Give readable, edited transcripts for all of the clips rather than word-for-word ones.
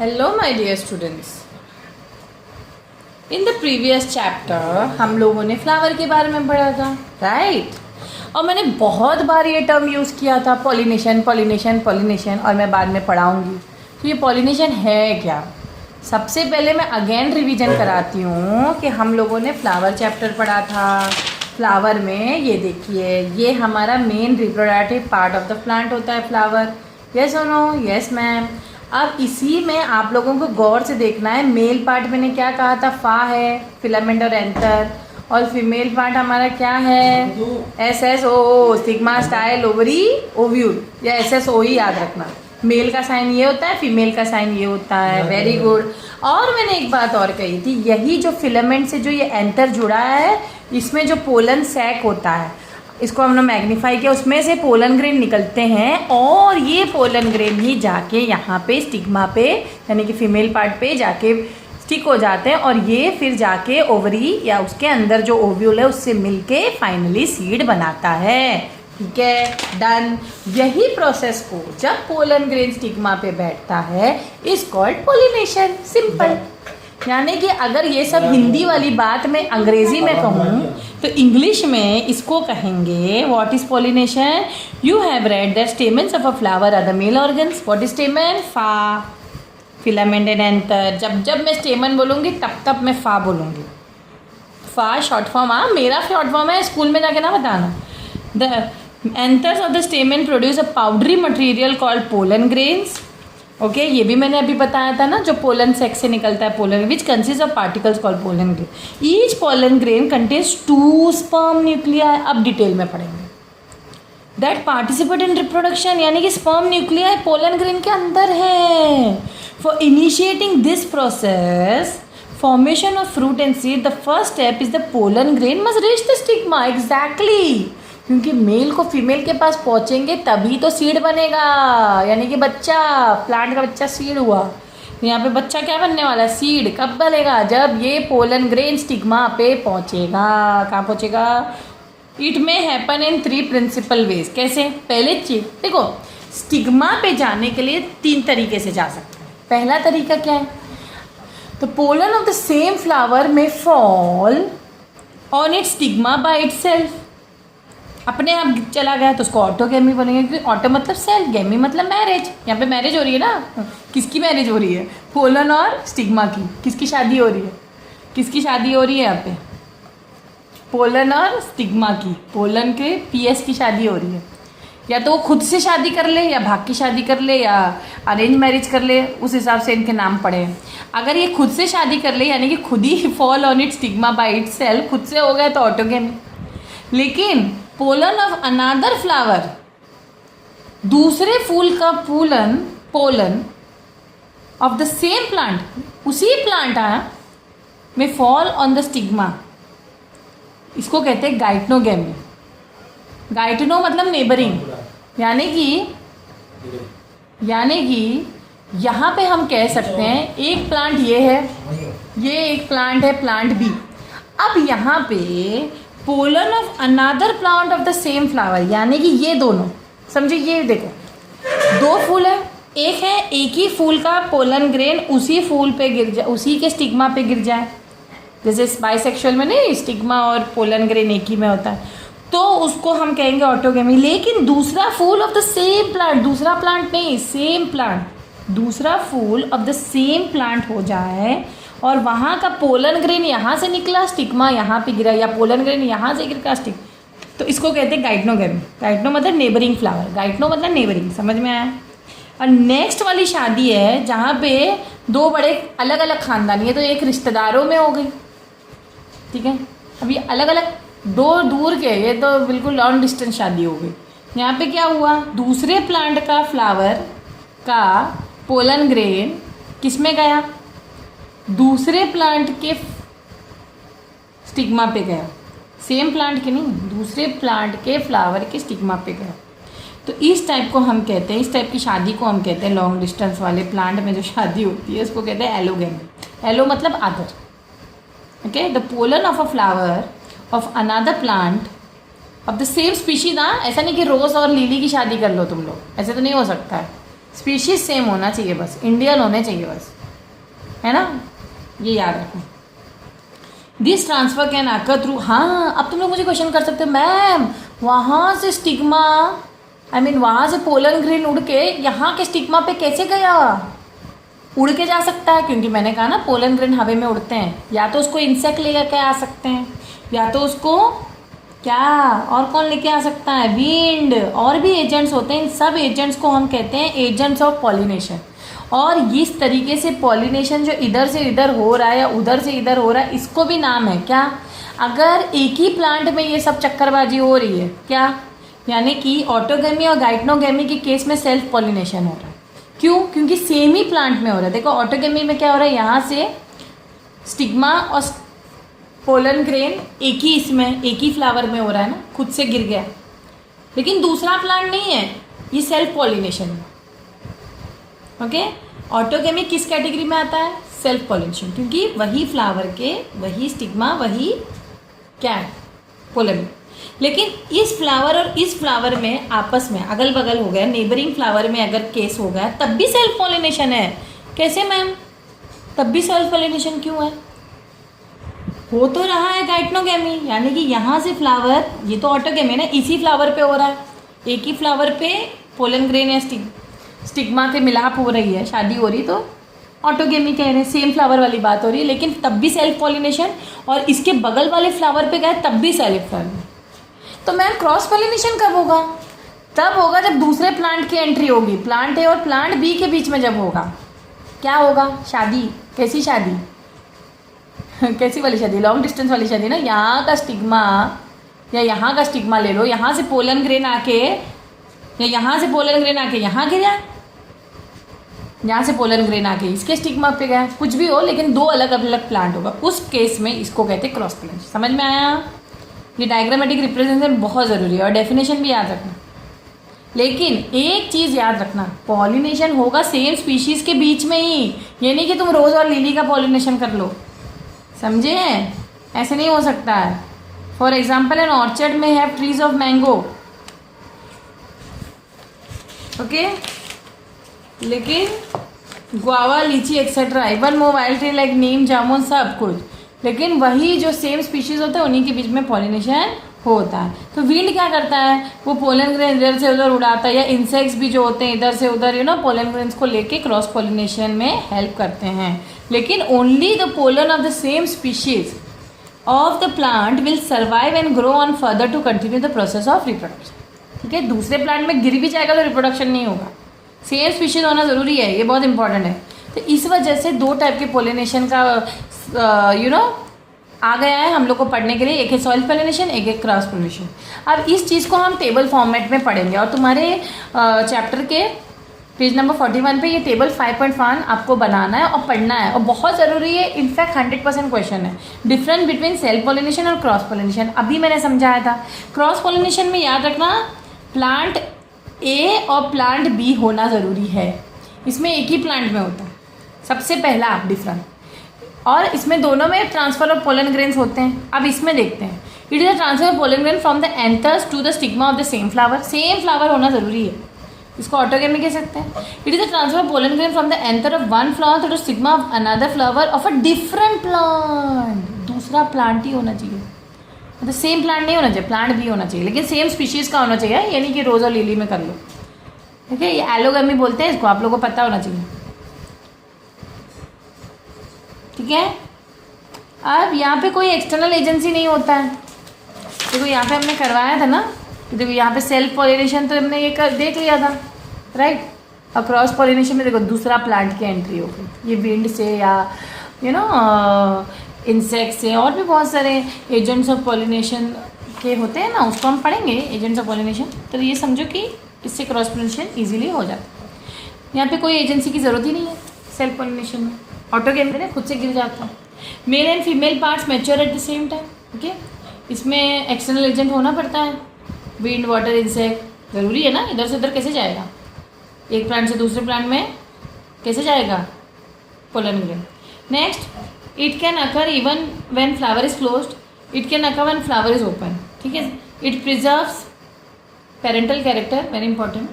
Hello my dear students. In the previous chapter हम लोगों ने फ्लावर के बारे में पढ़ा था, राइट? और मैंने बहुत बार ये टर्म यूज़ किया था, पॉलिनेशन पॉलिनेशन पॉलिनेशन, और मैं बाद में पढ़ाऊँगी। तो ये पॉलिनेशन है क्या? सबसे पहले मैं अगेन रिवीजन कराती हूँ कि हम लोगों ने फ्लावर चैप्टर पढ़ा था। फ्लावर में ये देखिए, ये हमारा main reproductive part of the plant होता है फ्लावर। यस और नो? Yes ma'am. अब इसी में आप लोगों को गौर से देखना है, मेल पार्ट मैंने क्या कहा था, फा है, फिलामेंट और एंथर, और फीमेल पार्ट हमारा क्या है, S S O, stigma, style, ovary, ovule, या एस एस ओ ही याद रखना। मेल का साइन ये होता है, फीमेल का साइन ये होता है। Very good. और मैंने एक बात और कही थी, यही जो फिलामेंट से जो ये एंथर जुड़ा है, इसमें जो पोलन सैक होता है, इसको हमने मैग्नीफाई किया, उसमें से पोलन ग्रेन निकलते हैं, और ये पोलन ग्रेन ही जाके यहाँ पे स्टिग्मा पे यानी कि फीमेल पार्ट पे जाके स्टिक हो जाते हैं, और ये फिर जाके ओवरी या उसके अंदर जो ओव्यूल है उससे मिलके फाइनली सीड बनाता है। ठीक है, डन। यही प्रोसेस को जब पोलन ग्रेन स्टिग्मा पे बैठता है इज कॉल्ड पॉलिनेशन। सिंपल। यानी कि अगर ये सब हिंदी वाली बात मैं अंग्रेजी में कहूँ तो इंग्लिश में इसको कहेंगे, what is pollination? You have read that stamens of a flower are the male organs. What is stamen? फा, फिलामेंट एंड एंथर। जब जब मैं स्टेमन बोलूँगी तब तब मैं फा बोलूँगी। फा शॉर्ट फॉर्म, हाँ मेरा शॉर्ट फॉर्म है, स्कूल में जाके ना बताना। The anthers of the स्टेमन produce a powdery material called pollen grains. Okay, ये भी मैंने अभी बताया था ना, जो पोलन सेक्स से निकलता है, pollen which consist of particles called pollen grain. Each pollen grain contains 2 sperm nuclei. अब डिटेल में पढ़ेंगे। दैट पार्टिसिपेट इन रिप्रोडक्शन, यानी कि स्पर्म न्यूक्लियाई पोलन ग्रेन के अंदर है। For initiating this process formation of fruit and seed, the first step is the pollen grain must reach the stigma. Exactly, क्योंकि mail को female के पास पहुंचेंगे तभी तो सीड बनेगा, यानी कि बच्चा, प्लांट का बच्चा सीड हुआ। यहाँ पे बच्चा क्या बनने वाला है? सीड। कब बनेगा? जब ये पोलन ग्रेन स्टिग्मा पे पहुंचेगा। कहाँ पहुंचेगा? इट में हैपन इन 3 प्रिंसिपल वेज। कैसे? पहले चीज देखो, स्टिग्मा पे जाने के लिए 3 तरीके से जा सकते हैं। पहला तरीका क्या है? तो pollen of the same flower may fall on it stigma by itself. अपने आप चला गया तो उसको ऑटोगेमी बोलेंगे, क्योंकि ऑटो मतलब सेल्फ, गेमी मतलब मैरिज। यहाँ पे मैरिज हो रही है ना, किसकी मैरिज हो रही है? पोलन और स्टिग्मा की। किसकी शादी हो रही है? किसकी शादी हो रही है यहाँ पे? पोलन और स्टिग्मा की। पोलन के पीएस की शादी हो रही है। या तो वो खुद से शादी कर ले, या भाग की शादी कर ले, या अरेंज मैरिज कर ले, उस हिसाब से इनके नाम पड़े हैं। अगर ये खुद से शादी कर ले, यानी कि खुद ही fall on it stigma by itself, खुद से हो गया तो ऑटोगेमी। लेकिन पोलन ऑफ अनादर फ्लावर, दूसरे फूल का pollen of the same plant, उसी प्लांट में फॉल ऑन द स्टिग्मा, इसको कहते हैं गाइटनोगेमी। गाइटनो मतलब नेबरिंग, यानी कि यहाँ पे हम कह सकते हैं एक प्लांट ये है, ये एक प्लांट है, प्लांट बी। अब यहाँ पे pollen of another plant of the same flower, यानी कि ये दोनों, समझे? ये देखो, 2 फूल है, एक ही फूल का पोलन ग्रेन उसी फूल पे गिर जाए, उसी के स्टिग्मा पे गिर जाए। जैसे बाइसेक्सुअल में नहीं, स्टिग्मा और पोलन ग्रेन एक ही में होता है, तो उसको हम कहेंगे ऑटोगेमी। लेकिन दूसरा फूल ऑफ द सेम प्लांट, दूसरा प्लांट नहीं, सेम प्लांट, दूसरा फूल ऑफ द सेम प्लांट हो जाए, और वहाँ का पोलन ग्रेन यहाँ से निकला, स्टिग्मा यहाँ पे गिरा, या पोलन ग्रेन यहाँ से गिरा स्टिक, तो इसको कहते हैं गाइटनोगेमी। गाइटनो मतलब नेबरिंग फ्लावर, गाइटनो मतलब नेबरिंग। समझ में आया? और नेक्स्ट वाली शादी है जहाँ पे 2 बड़े अलग अलग खानदानी है, तो एक रिश्तेदारों में हो गई, ठीक है। अभी अलग अलग 2 दूर के, ये तो बिल्कुल लॉन्ग डिस्टेंस शादी हो गई। यहाँ पे क्या हुआ? दूसरे प्लांट का फ्लावर का पोलन ग्रेन किस में गया? दूसरे प्लांट के स्टिग्मा पे गया। सेम प्लांट के नहीं, दूसरे प्लांट के फ्लावर के स्टिग्मा पे गया। तो इस टाइप को हम कहते हैं, इस टाइप की शादी को हम कहते हैं, लॉन्ग डिस्टेंस वाले प्लांट में जो शादी होती है उसको कहते हैं एलोगेमी। एलो मतलब other. Okay, the pollen of a flower of another plant of the same species. हाँ, ऐसा नहीं कि रोज और लिली की शादी कर लो तुम लोग, ऐसे तो नहीं हो सकता है। स्पीशीज सेम होना चाहिए, बस इंडियन होने चाहिए बस, है ना, ये याद रखना। This transfer can occur through, हाँ अब तुम लोग मुझे क्वेश्चन कर सकते हो मैम वहाँ से स्टिग्मा वहाँ से पोलन ग्रेन उड़ के यहाँ के स्टिग्मा पे कैसे गया? उड़ के जा सकता है, क्योंकि मैंने कहा ना पोलन ग्रेन हवा में उड़ते हैं, या तो उसको इंसेक्ट लेकर के आ सकते हैं, या तो उसको क्या और कौन लेके आ सकता है, विंड, और भी एजेंट्स होते हैं। इन सब एजेंट्स को हम कहते हैं एजेंट्स ऑफ पॉलिनेशन। और इस तरीके से पॉलिनेशन जो इधर से इधर हो रहा है या उधर से इधर हो रहा है, इसको भी नाम है क्या? अगर एक ही प्लांट में ये सब चक्करबाजी हो रही है क्या, यानी कि ऑटोगेमी और गाइटनोगेमी के केस में सेल्फ पॉलिनेशन हो रहा है। क्यों? क्योंकि सेम ही प्लांट में हो रहा है। देखो ऑटोगेमी में क्या हो रहा है, यहाँ से स्टिग्मा और पोलन ग्रेन एक ही इसमें एक ही फ्लावर में हो रहा है ना, खुद से गिर गया, लेकिन दूसरा प्लांट नहीं है, ये सेल्फ पॉलिनेशन है। ओके, ऑटोगेमी किस कैटेगरी में आता है? सेल्फ पॉलिनेशन, क्योंकि वही फ्लावर के वही स्टिग्मा वही क्या है, पोलन। लेकिन इस फ्लावर और इस फ्लावर में आपस में अगल बगल हो गया, नेबरिंग फ्लावर में अगर केस हो गया तब भी सेल्फ पॉलिनेशन है। कैसे मैम? तब भी सेल्फ पॉलिनेशन क्यों है? हो तो रहा है गाइटनोगेमी, यानी कि यहाँ से फ्लावर, ये तो ऑटोगेमी ना, इसी फ्लावर पे हो रहा है, एक ही फ्लावर पे पोलन ग्रेन या स्टिग्मा के मिलाप हो रही है, शादी हो रही, तो ऑटोगेमी कह रहे हैं, सेम फ्लावर वाली बात हो रही है, लेकिन तब भी सेल्फ पॉलिनेशन। और इसके बगल वाले फ्लावर पे गए तब भी सेल्फ पॉलिनेशन। तो मैम क्रॉस पॉलिनेशन कब होगा? तब होगा जब दूसरे प्लांट की एंट्री होगी, प्लांट ए और प्लांट बी के बीच में जब होगा। क्या होगा? शादी। कैसी शादी? कैसी वाली शादी? लॉन्ग डिस्टेंस वाली शादी ना। यहाँ का स्टिग्मा या यहाँ का स्टिग्मा ले लो, यहाँ से पोलन ग्रेन आके या यहाँ से पोलन ग्रेन आके यहाँ गिरा, यहाँ से पोलन ग्रेन आके इसके स्टिग्मा पे गया, कुछ भी हो, लेकिन दो अलग अलग प्लांट होगा, उस केस में इसको कहते हैं क्रॉस पॉलिनेशन। समझ में आया? ये डायग्रामेटिक रिप्रेजेंटेशन बहुत ज़रूरी है और डेफिनेशन भी याद रखना। लेकिन एक चीज़ याद रखना, पॉलिनेशन होगा सेम स्पीशीज़ के बीच में ही, ये नहीं कि तुम रोज़ और लिली का पॉलिनेशन कर लो, समझे? ऐसे नहीं हो सकता है। For example an orchard may have trees of mango, okay, लेकिन guava, litchi etcetera, even mobile tree like neem, jamun, सब कुछ, लेकिन वही जो सेम स्पीशीज़ होता है उन्हीं के बीच में पॉलिनेशन होता है। तो विंड क्या करता है? वो पोलन ग्रेन इधर से उधर उड़ाता है, या इंसेक्ट्स भी जो होते हैं इधर से उधर पोलन ग्रेन्स को लेके क्रॉस पॉलिनेशन में हेल्प करते हैं। लेकिन only the pollen of the same species of the plant will survive and grow on further to continue the process of reproduction. ठीक है, दूसरे प्लांट में गिर भी जाएगा तो रिप्रोडक्शन नहीं होगा, सेम स्पीशीज होना ज़रूरी है, ये बहुत इंपॉर्टेंट है। तो इस वजह से दो टाइप के पॉलिनेशन का आ गया है हम लोग को पढ़ने के लिए, एक है सॉइल पॉलिनेशन, एक है क्रॉस पॉलिनेशन। अब इस चीज़ को हम टेबल फॉर्मेट में पढ़ेंगे और तुम्हारे चैप्टर के पेज नंबर 41 पे ये टेबल 5.1 आपको बनाना है और पढ़ना है, और बहुत ज़रूरी है, इनफैक्ट 100% क्वेश्चन है। डिफरेंस बिटवीन सेल्फ पॉलिनेशन और क्रॉस पॉलिनेशन अभी मैंने समझाया था। क्रॉस पॉलिनेशन में याद रखना प्लांट ए और प्लांट बी होना ज़रूरी है, इसमें एक ही प्लांट में होता है सबसे पहला डिफरेंस, और इसमें दोनों में ट्रांसफर ऑफ पोलन ग्रेन्स होते हैं। अब इसमें देखते हैं, it is the transfer of pollen grain from the anthers to the stigma of the same flower. Same flower होना ज़रूरी है, इसको ऑटोगेमी कह सकते हैं। It is the transfer of pollen grain from the anther of one flower to the stigma of another flower of a different plant. दूसरा plant ही होना चाहिए, मतलब सेम प्लांट नहीं होना चाहिए, प्लांट भी होना चाहिए, लेकिन सेम स्पीशीज़ का होना चाहिए, यानी कि रोज़ और लिली में कर लो। ठीक है, ये एलोगेमी बोलते हैं इसको, आप लोगों को पता होना चाहिए। ठीक है, अब यहाँ पे कोई एक्सटर्नल एजेंसी नहीं होता है। देखो यहाँ पे हमने करवाया था ना, देखो यहाँ पे सेल्फ पॉलिनेशन तो हमने ये देख लिया था, राइट। और क्रॉस पॉलिनेशन में देखो दूसरा प्लांट की एंट्री हो गई, ये विंड से या इंसेक्ट से, और भी बहुत सारे एजेंट्स ऑफ पॉलिनेशन के होते हैं ना, उसको हम पढ़ेंगे एजेंट्स ऑफ पॉलिनेशन। तो ये समझो कि इससे क्रॉस पॉलिनेशन ईजिली हो जाता है। यहाँ पे कोई एजेंसी की ज़रूरत ही नहीं है सेल्फ पॉलिनेशन में, ऑटोगेमी में खुद से गिर जाता है। Mail and female parts mature at the same time. Okay, इसमें एक्सटर्नल एजेंट होना पड़ता है, विंड, वाटर, इंसेक्ट, ज़रूरी है ना, इधर से उधर कैसे जाएगा, एक प्लांट से दूसरे प्लांट में कैसे जाएगा pollen grain. Next, it can occur even when flower is closed, it can occur when flower is open. ठीक है, it preserves parental character, very important.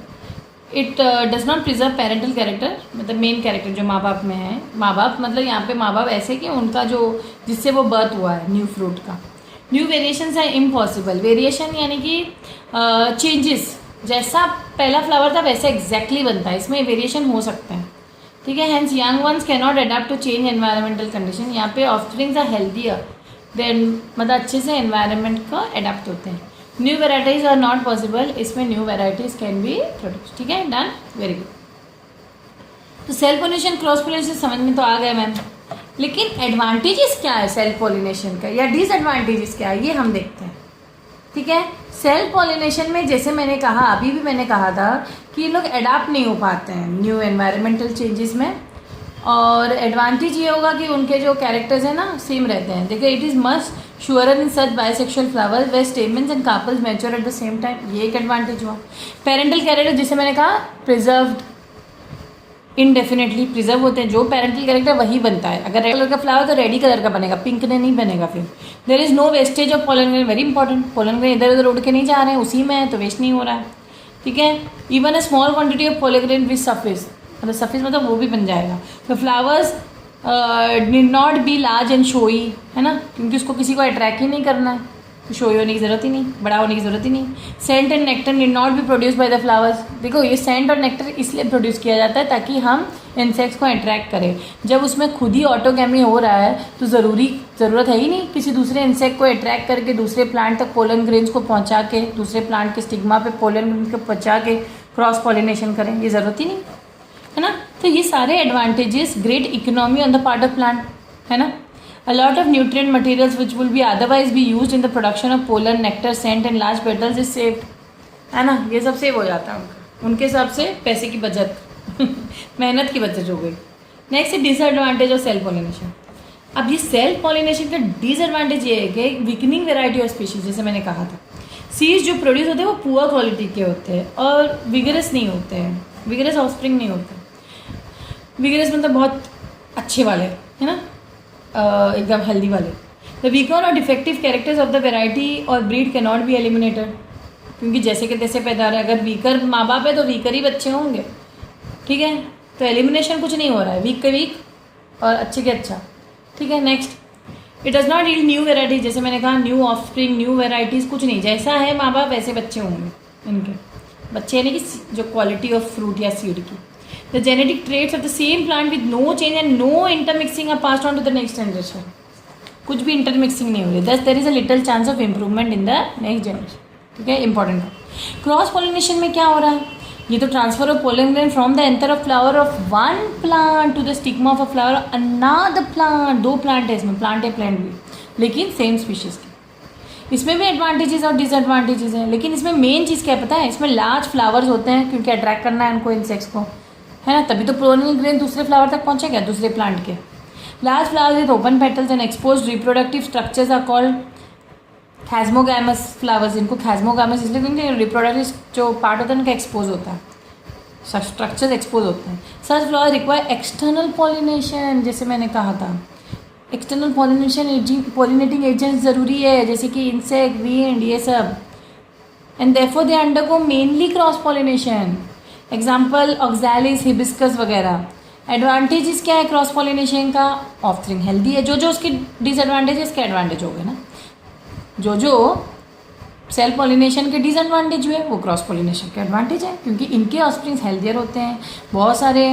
It does not preserve parental character, मतलब main character जो माँ बाप में है, माँ बाप मतलब यहाँ पे माँ बाप ऐसे कि उनका जो जिससे वो बर्थ हुआ है न्यू फ्रूट का। न्यू वेरिएशंस है इम्पॉसिबल, वेरिएशन यानी कि चेंजेस, जैसा पहला फ्लावर था वैसे एग्जैक्टली बनता है, इसमें वेरिएशन हो सकते हैं, ठीक है। Hence young ones can not adapt to change environmental condition, यहाँ पे ऑफस्प्रिंग्स आर हेल्दियर देन, मतलब अच्छे से एनवायरनमेंट का अडेप्ट होते हैं। New varieties are not possible, इसमें new varieties can be produce, ठीक है, डन, वेरी गुड। तो सेल्फ पॉलिनेशन क्रॉस पॉलिनेशन समझ में तो आ गया मैम, लेकिन एडवांटेजेस क्या है सेल्फ पॉलिनेशन का या डिसएडवांटेजेस क्या है ये हम देखते हैं, ठीक है। सेल्फ पॉलिनेशन में जैसे मैंने कहा, अभी भी मैंने कहा था कि ये लोग अडाप्ट नहीं हो पाते हैं न्यू एनवायरमेंटल चेंजेस में, और एडवांटेज ये होगा कि उनके जो कैरेक्टर्स हैं ना सेम रहते हैं। देखिए it is must surer in such bisexual flowers वे stamens and carpels mature at the same time, ये एक एडवांटेज हुआ। पेरेंटल कैरेक्टर जिसे मैंने कहा प्रिजर्व्ड, इनडेफिनेटली प्रिजर्व होते हैं, जो पेरेंटल कैरेक्टर वही बनता है। अगर रेड कलर का फ्लावर तो रेडी कलर का बनेगा, पिंक ने नहीं बनेगा। फिर there is no wastage of pollen grain, very important, pollen grain इधर उधर उड़ के नहीं जा रहे हैं, उसी में है तो वेस्ट नहीं हो रहा है, ठीक है। Even a small quantity of pollen grain with suffice, मतलब सफिस मतलब वो भी बन जाएगा। तो flowers need not B large and showy, है ना, क्योंकि उसको किसी को अट्रैक्ट ही नहीं करना है, तो शोई होने की ज़रूरत ही नहीं, बड़ा होने की ज़रूरत ही नहीं। Scent and nectar need not be produce by the flowers, देखो ये सेंट और नेक्टर इसलिए प्रोड्यूस किया जाता है ताकि हम इंसेक्ट्स को अट्रैक्ट करें। जब उसमें खुद ही ऑटोगैमी हो रहा है तो ज़रूरत है ही नहीं किसी दूसरे इंसेक्ट को अट्रैक्ट करके दूसरे प्लांट तक पोलन ग्रेन्स को पहुँचा के, दूसरे प्लांट के स्टिग्मा पे पोलन ग्रेन को पहुँचा के क्रॉस पॉलिनेशन करें, ये ज़रूरत ही नहीं, है ना। तो ये सारे advantages, great economy on the part of plant, है ना। A lot of nutrient materials which will be otherwise be used in the production of pollen, nectar, scent and large petals is saved, है ना, ये सब save हो जाता है उनके हिसाब से, पैसे की बचत मेहनत की बचत हो गई। नेक्स्ट है डिसएडवांटेज ऑफ सेल्फ पॉलिनेशन। अब ये सेल्फ पॉलिनेशन का डिसएडवांटेज ये है कि वीकनिंग वेराइटी ऑफ स्पीशीज, जैसे मैंने कहा था, सीड्स जो प्रोड्यूस होते हैं वो पुअर क्वालिटी के होते हैं और विगरस नहीं होते हैं, विगरस ऑफस्प्रिंग नहीं होते। विगरस मतलब बहुत अच्छे वाले, है ना, एकदम हेल्दी वाले। द वीकर और defective characters of the variety और breed can not be eliminated, क्योंकि जैसे के तैसे पैदा रहे, अगर वीकर माँ बाप है तो वीकर ही बच्चे होंगे, ठीक है। तो एलिमिनेशन कुछ नहीं हो रहा है, वीक के वीक और अच्छे के अच्छा, ठीक है। Next, it does not yield new varieties, जैसे मैंने कहा न्यू ऑफस्प्रिंग, न्यू वेराइटीज़ कुछ नहीं, जैसा है माँ बाप वैसे बच्चे होंगे इनके, बच्चे यानी कि जो क्वालिटी ऑफ फ्रूट या सीड की। The genetic traits of the same plant with no change and no intermixing are passed on to the next generation. कुछ भी intermixing नहीं हो रही, thus there is a little chance of improvement in the next generation, ठीक है, important है। Cross pollination में क्या हो रहा है, ये तो transfer of pollen grain from the anther of flower of one plant to the stigma of a flower another plant, दो प्लांट है इसमें, प्लांट है प्लांट भी, लेकिन सेम स्पीशीज़ की। इसमें भी एडवांटेजेस और डिसएडवांटेजेस हैं, लेकिन इसमें मेन चीज़ क्या पता है, इसमें लार्ज फ्लावर्स होते हैं क्योंकि अट्रैक्ट करना है उनको, इंसेक्ट्स को, है ना, तभी तो पोलन ग्रेन दूसरे फ्लावर तक पहुंचेगा, दूसरे प्लांट के। Large flowers with open petals and exposed reproductive structures are called chasmogamous flowers, इनको खैज़मोगैमस इसलिए क्योंकि रिप्रोडक्टिव जो पार्ट होता है उनका एक्सपोज होता है, स्ट्रक्चर्स एक्सपोज होते हैं। सच फ्लावर रिक्वायर एक्सटर्नल पॉलिनेशन, जैसे मैंने कहा था एक्सटर्नल पॉलिनेटिंग एजेंट्स ज़रूरी है, जैसे कि इंसेक्ट, विंड, ये सब, and therefore they undergo mainly cross pollination, example oxalis, hibiscus वगैरह। एडवांटेजेस क्या है क्रॉस पॉलिनेशन का, ऑफस्प्रिंग हेल्दी है, जो उसके डिसएडवांटेज है इसके एडवांटेज हो गए ना, जो सेल्फ पॉलिनेशन के डिसएडवांटेज हुए वो क्रॉस पॉलिनेशन के एडवांटेज है, क्योंकि इनके ऑफस्प्रिंग्स हेल्दियर होते हैं, बहुत सारे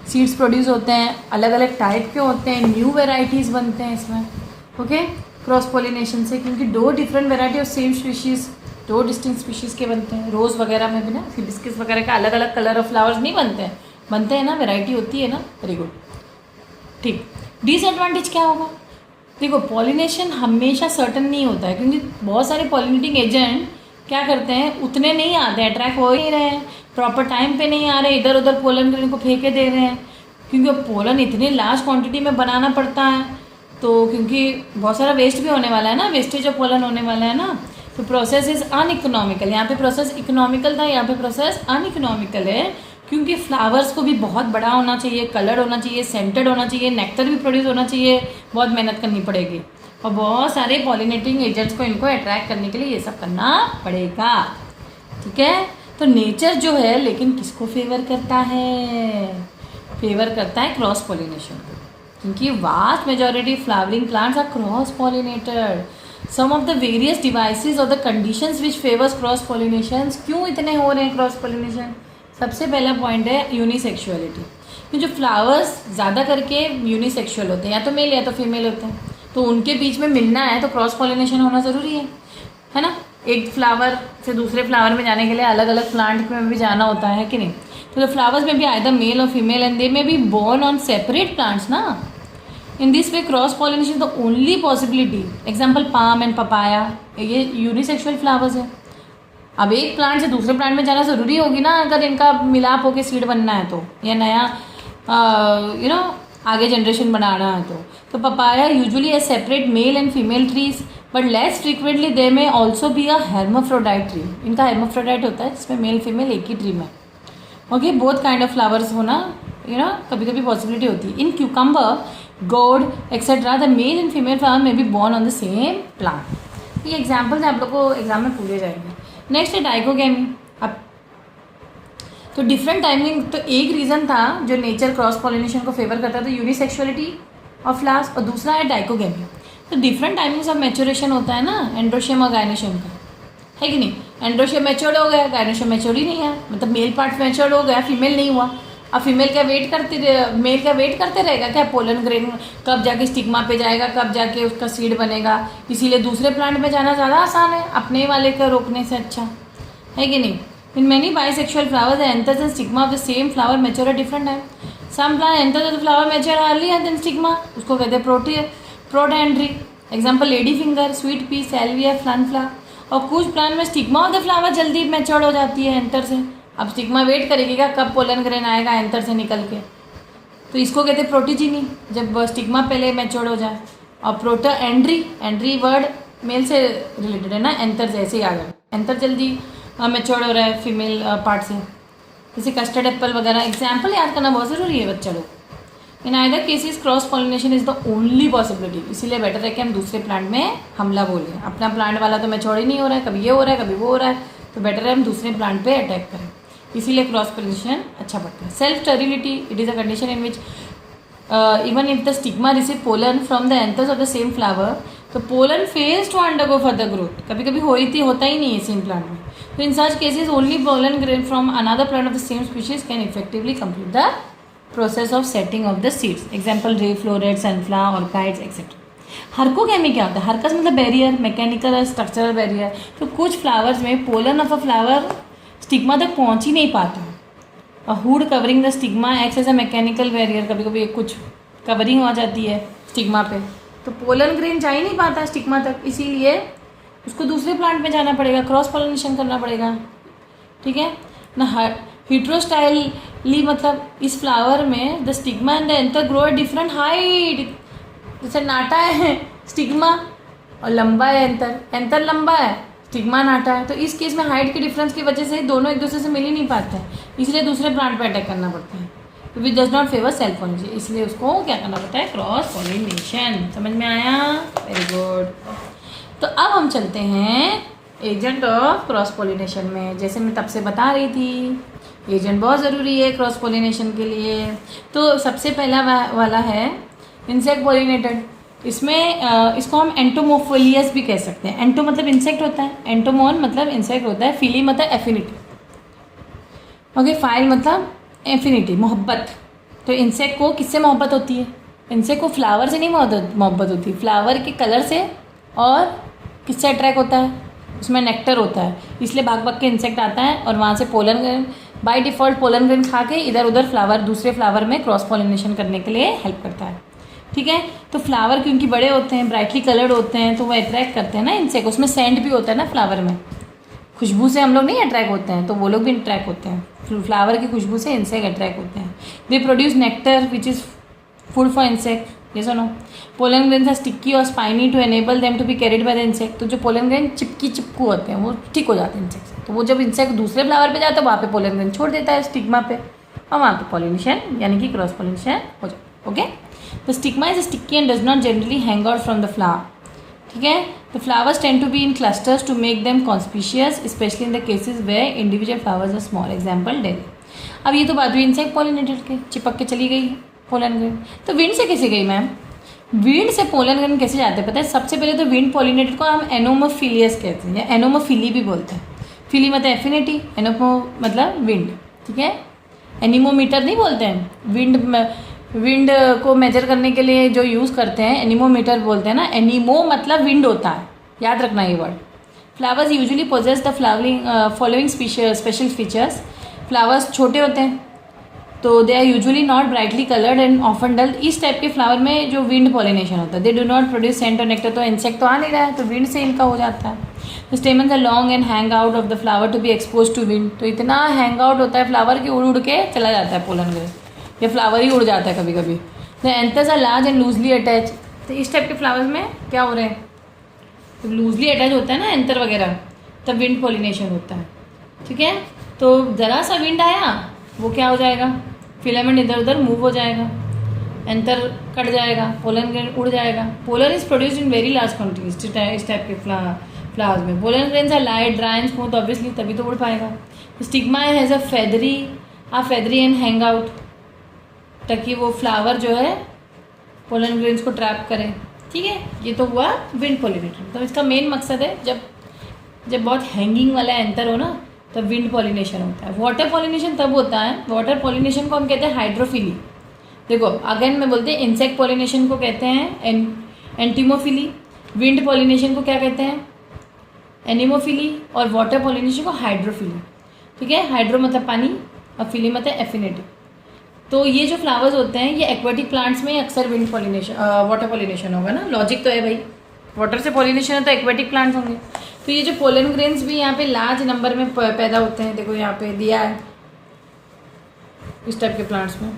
सीड्स प्रोड्यूस होते हैं, अलग अलग टाइप के होते हैं, न्यू वेराइटीज़ बनते हैं इसमें, ओके, क्रॉस पॉलिनेशन से, क्योंकि दो different variety of same species, दो डिस्टिंक्ट स्पीशीज़ के बनते हैं। रोज़ वगैरह में भी ना हिबिस्कस वगैरह का अलग अलग कलर ऑफ फ्लावर्स नहीं बनते हैं ना, वैरायटी होती है ना, वेरी गुड, ठीक। डिसएडवांटेज क्या होगा, देखो पॉलिनेशन हमेशा सर्टन नहीं होता है, क्योंकि बहुत सारे पॉलिनेटिंग एजेंट क्या करते हैं, उतने नहीं आते, अट्रैक्ट हो ही रहे हैं, प्रॉपर टाइम पे नहीं आ रहे, इधर उधर पोलन ग्रेन को फेंके दे रहे हैं, क्योंकि पोलन इतनी लार्ज क्वांटिटी में बनाना पड़ता है, तो क्योंकि बहुत सारा वेस्ट भी होने वाला है ना, वेस्टेज ऑफ पोलन होने वाला है ना, तो प्रोसेस इज़ अनइकोनॉमिकल। यहाँ पे प्रोसेस इकोनॉमिकल था, यहाँ पे प्रोसेस अनइकोनॉमिकल है, क्योंकि फ्लावर्स को भी बहुत बड़ा होना चाहिए, कलर्ड होना चाहिए, सेंटेड होना चाहिए, नेक्टर भी प्रोड्यूस होना चाहिए, बहुत मेहनत करनी पड़ेगी, और बहुत सारे पॉलिनेटिंग एजेंट्स को इनको अट्रैक्ट करने के लिए ये सब करना पड़ेगा, ठीक है। तो नेचर जो है लेकिन किसको फेवर करता है? फेवर करता है क्रॉस पॉलिनेशन को, क्योंकि vast majority flowering plants are cross pollinated. Some of the various devices और the conditions which favours cross pollination. क्यों इतने हो रहे हैं क्रॉस पॉलिनेशन? सबसे पहला पॉइंट है यूनिसेक्सुअलिटी. कि जो फ्लावर्स ज़्यादा करके यूनिसेक्सुअल होते हैं, या तो मेल या तो फीमेल होते हैं, तो उनके बीच में मिलना है तो क्रॉस पॉलिनेशन होना ज़रूरी है ना. एक फ्लावर से दूसरे फ्लावर में जाने के लिए अलग अलग प्लांट में भी जाना होता है कि नहीं. तो द फ्लावर्स में भी आइदर मेल और female and they may be borne on separate plants ना. In this way cross pollination the only possibility. Example palm and papaya, ये यूनिसेक्सुअल फ्लावर्स है. अब एक प्लांट से दूसरे प्लांट में जाना ज़रूरी होगी ना, अगर इनका मिलाप होकर सीड बनना है तो, या नया आगे जनरेशन बनाना है तो papaya usually a separate male and female trees, but less frequently they may also be a hermaphrodite tree. इनका हेर्माफ्रोडाइट होता है जिसमें मेल फीमेल एक ही ट्री में. Okay, both kind of flowers होना कभी कभी पॉसिबिलिटी होती है. In cucumber, gourd etcetera the male and female flower may be born on the same plant. ये एग्जाम्पल्स आप लोग को एग्जाम में पूछे जाएंगे. नेक्स्ट है डाइकोगेमी. अब तो डिफरेंट टाइमिंग, तो एक रीज़न था जो नेचर क्रॉस पॉलिनेशन को फेवर करता था, यूनिसेक्सुअलिटी ऑफ फ्लावर्स, और दूसरा है डाइकोगेमी. तो डिफरेंट टाइमिंग्स ऑफ मैच्योरेशन होता है ना एंड्रोशियम और गायनेशियम का, है कि नहीं. एंड्रोशियम मैच्योर्ड हो गया, गायनेशियम मैच्योर्ड ही नहीं है, मतलब मेल पार्ट मैच्योर्ड हो गया, फीमेल नहीं हुआ. अब फीमेल का वेट करते रहेगा क्या? पोलन ग्रेन कब जाके स्टिग्मा पे जाएगा, कब जाके उसका सीड बनेगा. इसीलिए दूसरे प्लांट में जाना ज़्यादा आसान है अपने वाले का रोकने से, अच्छा है कि नहीं. In many bisexual flowers the anthers and stigma of the same flower mature at different time. Some plant anthers of the flower mature early then stigma, उसको कहते हैं protandry. Example lady finger, sweet pea, salvia, फ्लनफ्ला. और कुछ plant में stigma of the flower जल्दी mature हो जाती है एंथर से. अब स्टिग्मा वेट करेगी क्या कब पोलन ग्रेन आएगा एंथर से निकल के, तो इसको कहते हैं प्रोटीजीनी, जब स्टिग्मा पहले मैच्योर हो जाए. और एंड्री वर्ड मेल से रिलेटेड है ना, एंथर से ऐसे ही आ गया. एंथर जल्दी मैच्योर हो रहा है फीमेल पार्ट से, जैसे कस्टर्ड एप्पल वगैरह. एग्जाम्पल याद करना बहुत ज़रूरी है बच्चा लोग. In either cases cross pollination is the only possibility. इसीलिए बेटर है कि हम दूसरे प्लांट में हमला बोलें. अपना प्लांट वाला तो मैच्योर ही नहीं हो रहा है, कभी ये हो रहा है कभी वो हो रहा है, तो बेटर है हम दूसरे प्लांट पे अटैक करें. इसीलिए क्रॉस पॉलिनेशन अच्छा पड़ता है. Self sterility, it is a condition in which even if the stigma receive pollen from the anthers of the same flower, तो pollen fails to undergo further growth. कभी कभी होता ही नहीं है सेम प्लांट में. तो in such cases only pollen grain from another plant of the same species can effectively complete the process of setting of the seeds. Example ray floret, sunflower, orchids etcetera. Herkogamy क्या होता है? हर्कस मतलब barrier, mechanical और structural barrier. तो कुछ flowers में pollen of a flower stigma तक पहुंच ही नहीं पाता. और hood covering the stigma acts as a mechanical barrier. कभी कभी कुछ कवरिंग हो जाती है स्टिग्मा पे, तो पोलन ग्रेन जा ही नहीं पाता स्टिग्मा तक, इसीलिए उसको दूसरे प्लांट में जाना पड़ेगा, क्रॉस पॉलिनेशन करना पड़ेगा. ठीक है ना. हिट्रोस्टाइली मतलब इस फ्लावर में the stigma and the anther grow at different height. जैसे नाटा है स्टिग्मा और लंबा है एंथर लंबा है, स्टिग्मा नाटा है. तो इस केस में हाइट के डिफरेंस की वजह से दोनों एक दूसरे से मिल ही नहीं पाते हैं, इसलिए दूसरे प्लांट पे अटैक करना पड़ता है. तो which does not favour self pollination, इसलिए उसको क्या करना पड़ता है? Cross pollination. समझ में आया? Very good. तो अब हम चलते हैं एजेंट ऑफ क्रॉस पॉलिनेशन में. जैसे मैं तब से बता रही थी, एजेंट बहुत ज़रूरी है क्रॉस पॉलिनेशन के लिए. तो सबसे पहला वाला है इंसेक्ट पॉलिनेटेड. इसमें इसको हम एंटोमोफिलियस भी कह सकते हैं. एंटो मतलब इंसेक्ट होता है, एंटोमोन मतलब इंसेक्ट होता है, फिली मतलब एफिनिटी. ओके, फाइल मतलब एफिनिटी, मोहब्बत. तो इंसेक्ट को किससे मोहब्बत होती है? इंसेक्ट को फ्लावर से नहीं मोहब्बत होती, फ्लावर के कलर से. और किससे अट्रैक्ट होता है? उसमें नेक्टर होता है, इसलिए भाग के इंसेक्ट आता है और वहाँ से pollen grain, by default pollen grain खा के इधर उधर फ्लावर दूसरे फ्लावर में क्रॉस पॉलिनेशन करने के लिए हेल्प करता है. ठीक है. तो फ्लावर क्योंकि बड़े होते हैं, ब्राइटली कलर्ड होते हैं, तो वो अट्रैक्ट करते हैं ना इंसेक्ट. उसमें सेंट भी होता है ना फ्लावर में, खुशबू से हम लोग नहीं अट्रैक्ट होते हैं, तो वो लोग भी अट्रैक्ट होते हैं. फ्लावर की खुशबू से इंसेक्ट अट्रैक्ट होते हैं. They produce nectar which is food for insect. ये सुनो, पोलन ग्रेन्स आर स्टिकी और spiny to enable them to be carried by the insect. तो जो पोलन ग्रेन चिपकू होते हैं वो स्टिक हो जाते हैं इंसेक्ट से. तो वो जब इंसेक्ट दूसरे फ्लावर पे जाता है वहाँ पे पोलन ग्रेन छोड़ देता है स्टिग्मा पे, और वहाँ पे पॉलिनेशन यानी कि क्रॉस पॉलिनेशन हो जाता है. Okay. The stigma is sticky and does not generally hang out from the flower. ठीक है. The flowers tend to be in clusters to make them conspicuous, especially in the cases where individual flowers are small. Example, daily. अब ये तो बात हुई insect pollinated के, चिपक के चली गई पोलन ग्रेन. तो विंड से कैसे गई मैम? विंड से पोलन ग्रेन कैसे जाते हैं पता है? सबसे पहले तो विंड पॉलिनेटेड को हम एनोमोफिलियस कहते हैं, या एनोमोफिली भी बोलते हैं. फिली मतलब एफिनिटी, एनोमो मतलब विंड. ठीक है, एनीमोमीटर नहीं बोलते हैं. विंड को मेजर करने के लिए जो यूज़ करते हैं एनीमोमीटर बोलते हैं ना. एनीमो मतलब विंड होता है, याद रखना ये word. Flowers usually possess the following special features. Flowers छोटे होते हैं तो they are usually not brightly coloured and often dull. इस टाइप के फ्लावर में जो विंड पॉलिनेशन होता है, they do not produce scent और नेक्टर. तो इंसेक्ट तो आ नहीं रहा है, तो विंड से इनका हो जाता है. The stamens are long and hang out of the flower to be expose to wind. तो इतना हैंग आउट होता है फ्लावर कि उड़ उड़ के चला जाता है पोलन ग्रेन, या फ्लावर ही उड़ जाता है कभी कभी. The anthers are large and loosely attach. तो इस टाइप के फ्लावर्स में क्या हो रहे हैं, तो लूजली अटैच होता है ना एंथर वगैरह, तब विंड पॉलिनेशन होता है. ठीक है, तो ज़रा सा विंड आया वो क्या हो जाएगा, फिलामेंट इधर उधर मूव हो जाएगा, एंथर कट जाएगा, पोलन ग्रेन उड़ जाएगा. Pollen is produced in very large quantities. इस टाइप के फ्लावर्स में pollen grains are light, dry and smooth, obviously तभी तो उड़ पाएगा. Stigma has a feathery and hang out, ताकि वो फ्लावर जो है पोलन ग्रेन्स को ट्रैप करें. ठीक है, ये तो हुआ विंड पॉलिनेशन. तो इसका मेन मकसद है जब बहुत हैंगिंग वाला एंथर हो ना, तब विंड पॉलिनेशन होता है. वाटर पॉलिनेशन तब होता है, वाटर पॉलिनेशन को हम कहते हैं हाइड्रोफिली. देखो अगेन मैं बोलते हैं, इंसेक्ट पॉलिनेशन को कहते हैं एंटीमोफिली, विंड पॉलिनेशन को क्या कहते हैं, एनीमोफिली, और वाटर पॉलिनेशन को हाइड्रोफिली. ठीक है, हाइड्रो मतलब पानी और फिली मतलब एफिनिटी. तो ये जो फ्लावर्स होते हैं ये एक्वेटिक प्लांट्स में अक्सर विंड पॉलिनेशन वाटर पॉलिनेशन होगा ना. लॉजिक तो है भाई, वाटर से पॉलिनेशन है तो एक्वेटिक प्लांट्स होंगे. तो ये जो पोलन ग्रेन्स भी यहाँ पे लार्ज नंबर में पैदा होते हैं. देखो यहाँ पे दिया है इस टाइप के प्लांट्स में.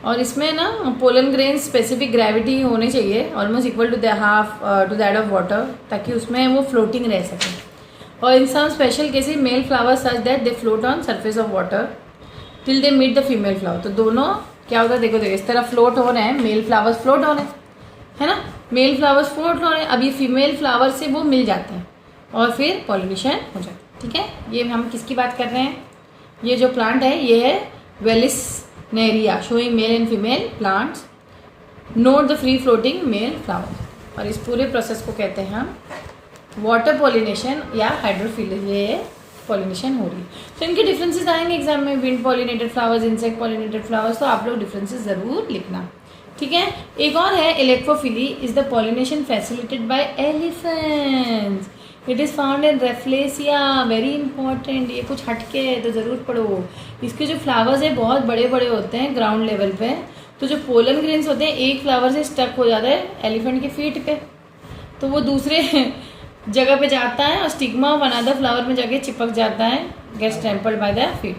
और इसमें ना पोलन ग्रेन्स स्पेसिफिक ग्रेविटी होनी चाहिए almost equal to to that of water, ताकि उसमें वो फ्लोटिंग रह सके. और in some special cases male flowers such that they float on surface of water till they meet the female flower. तो दोनों क्या होता है, देखो इस तरह फ्लोट हो रहे हैं, मेल फ्लावर्स फ्लोट हो रहे हैं, है ना, मेल फ्लावर्स फ्लोट हो रहे हैं. अब ये फीमेल फ्लावर से वो मिल जाते हैं और फिर पॉलिनेशन हो जाता है. ठीक है, ये हम किसकी बात कर रहे हैं, ये जो प्लांट है ये है Vallisneria, showing mail and female plants. Note the free floating male flower. और इस पूरे प्रोसेस को कहते हैं हम वाटर पॉलिनेशन या हाइड्रोफिली. ये पॉलिनेशन हो रही है. तो इनके डिफरेंसेस आएंगे एग्जाम में, wind pollinated flowers, insect pollinated flowers. तो आप लोग डिफरेंसेस ज़रूर लिखना. ठीक है, एक और है इलेक्ट्रोफिली is the pollination facilitated by elephants. It is found in rafflesia. Very important, ये कुछ हटके है तो ज़रूर पढ़ो. इसके जो फ्लावर्स है बहुत बड़े बड़े होते हैं ग्राउंड लेवल पे. तो जो पोलन ग्रेन्स होते हैं एक फ्लावर से स्टक हो जाता है एलिफेंट के फीट पे, तो वो दूसरे जगह पे जाता है और स्टिग्मा ऑफ अनदर फ्लावर में जाके चिपक जाता है, गेट्स टेम्पल्ड बाय द फीट.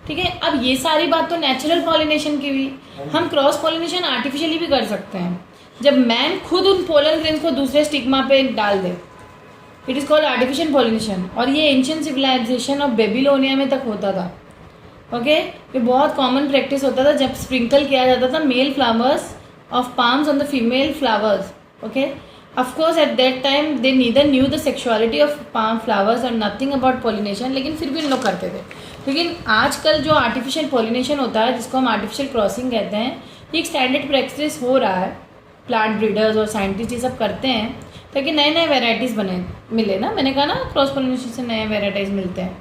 ठीक है, अब ये सारी बात तो नेचुरल पॉलिनेशन की भी. हम क्रॉस पॉलिनेशन आर्टिफिशियली भी कर सकते हैं, जब मैन खुद उन पोलन ग्रेन्स को दूसरे स्टिग्मा पे डाल दे. It is called artificial pollination. और ये एंशिएंट सिविलाइजेशन ऑफ बेबीलोनिया में तक होता था. ओके, ये बहुत कॉमन प्रैक्टिस होता था जब स्प्रिंकल किया जाता था male flowers of palms on the female flowers. Okay, of course at that time they neither knew the sexuality of palm flowers or nothing about pollination, लेकिन फिर भी इन लोग करते थे. लेकिन आजकल जो आर्टिफिशियल पॉलिनेशन होता है जिसको हम आर्टिफिशियल क्रॉसिंग कहते हैं, ये एक स्टैंडर्ड प्रैक्टिस हो रहा है. प्लांट ब्रीडर्स और साइंटिस्ट ये सब करते हैं ताकि नए नए वेराइटीज़ मिले ना. मैंने कहा ना क्रॉस पॉलिनेशन से नए वेराइटीज़ मिलते हैं.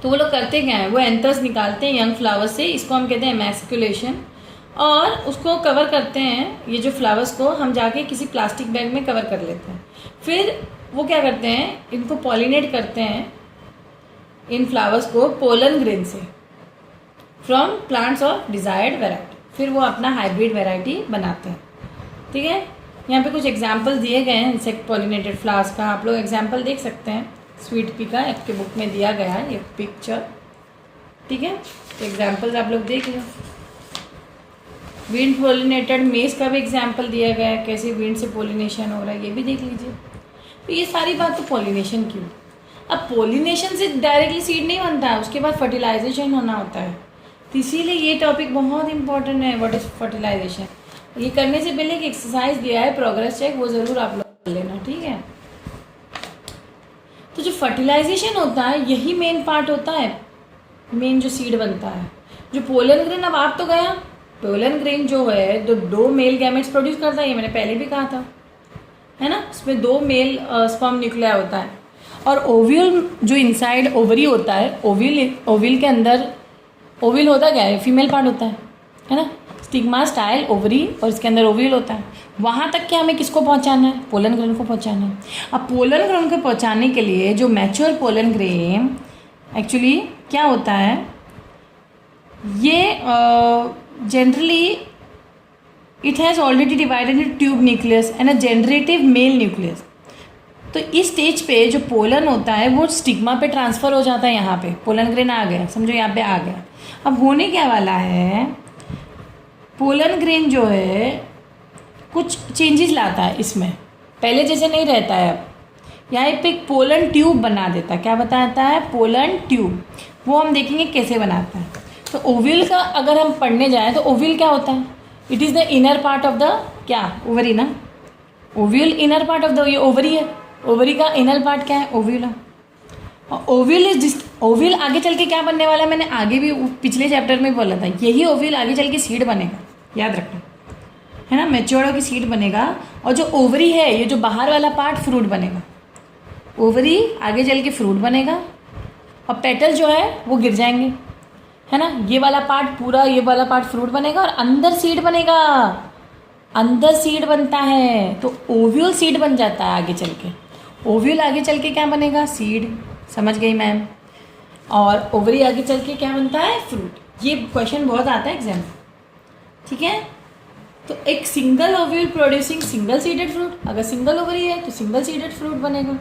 तो वो लोग करते क्या हैं, वो एंथर्स निकालते हैं यंग फ्लावर्स से, इसको हम कहते हैं एमैस्कुलेशन, और उसको कवर करते हैं. ये जो फ्लावर्स को हम जाके किसी प्लास्टिक बैग में कवर कर लेते हैं. फिर वो क्या करते हैं, इनको पॉलिनेट करते हैं इन फ्लावर्स को पोलन ग्रेन से from plants of desired variety. फिर वो अपना हाइब्रिड वेराइटी बनाते हैं. ठीक है, यहाँ पे कुछ एग्जाम्पल दिए गए हैं इंसेक्ट पॉलिनेटेड फ्लावर्स का. आप लोग एग्जाम्पल देख सकते हैं, स्वीट पी का आपके बुक में दिया गया है ये पिक्चर. ठीक है, तो एग्जाम्पल्स आप लोग देख लो. विंड पॉलिनेटेड मेज का भी एग्जाम्पल दिया गया है, कैसे विंड से पॉलिनेशन हो रहा है, ये भी देख लीजिए. तो ये सारी बात तो पॉलिनेशन की. अब पॉलिनेशन से डायरेक्टली सीड नहीं बनता है, उसके बाद फर्टिलाइजेशन होना होता है. तो इसीलिए ये टॉपिक बहुत इंपॉर्टेंट है, व्हाट इज फर्टिलाइजेशन. ये करने से पहले एक एक्सरसाइज दिया है प्रोग्रेस चेक, वो ज़रूर आप लोग लेना, ठीक है। तो जो फर्टिलाइजेशन होता है यही मेन पार्ट होता है, मेन जो सीड बनता है। जो पोलन ग्रेन, अब आप तो गया, पोलन ग्रेन जो है तो 2 मेल गैमेट्स प्रोड्यूस करता है, ये मैंने पहले भी कहा था, है ना। इसमें 2 मेल स्पर्म न्यूक्लिया होता है। और ओव्यूल जो इनसाइड ओवरी होता है, ओव्यूल के अंदर, ओव्यूल होता क्या है, फीमेल पार्ट होता है ना। स्टिग्मा, स्टाइल, ओवरी, और इसके अंदर ओव्यूल होता है। वहाँ तक क्या हमें किसको पहुँचाना है, पोलन ग्रेन को पहुँचाना है। अब पोलन ग्रेन को पहुँचाने के लिए जो मैच्योर पोलन ग्रेन एक्चुअली क्या होता है, ये generally it has already divided in tube nucleus and a generative mail nucleus. तो इस स्टेज पे जो पोलन होता है वो स्टिग्मा पे ट्रांसफ़र हो जाता है। यहाँ पे पोलन ग्रेन आ गया, समझो यहाँ पे आ गया। अब होने क्या वाला है, पोलन ग्रेन जो है कुछ चेंजेस लाता है इसमें, पहले जैसे नहीं रहता है। अब यहाँ पे एक पोलन ट्यूब बना देता है। क्या बताता है, पोलन ट्यूब। वो हम देखेंगे कैसे बनाता है। तो ओव्यूल का अगर हम पढ़ने जाएँ तो ओव्यूल क्या होता है, it is the inner part of the क्या, ओवरी ना। Ovule inner part of the, ये ओवरी है, ओवरी का इनर पार्ट क्या है, ओव्यूल है। और ओव्यूल इज ओव्यूल आगे चल के क्या बनने वाला है, मैंने आगे भी पिछले चैप्टर में बोला था, यही ओव्यूल आगे चल के सीड बनेगा, याद रखना, है ना। मैच्योर की सीड बनेगा। और जो ओवरी है, ये जो बाहर वाला पार्ट, फ्रूट बनेगा। ओवरी आगे चल के फ्रूट बनेगा, और पेटल जो है वो गिर जाएंगे, है ना। ये वाला पार्ट पूरा, ये वाला पार्ट फ्रूट बनेगा, और अंदर सीड बनेगा, अंदर सीड बनता है। तो ओव्यूल सीड बन जाता है आगे चल के। ओव्यूल आगे चल के क्या बनेगा, सीड, समझ गई मैम। और ओवरी आगे चल के क्या बनता है, फ्रूट। ये क्वेश्चन बहुत आता है एग्जाम में, ठीक है। तो एक single ovule producing single seeded fruit, अगर सिंगल ओवरी है तो सिंगल सीडेड फ्रूट बनेगा।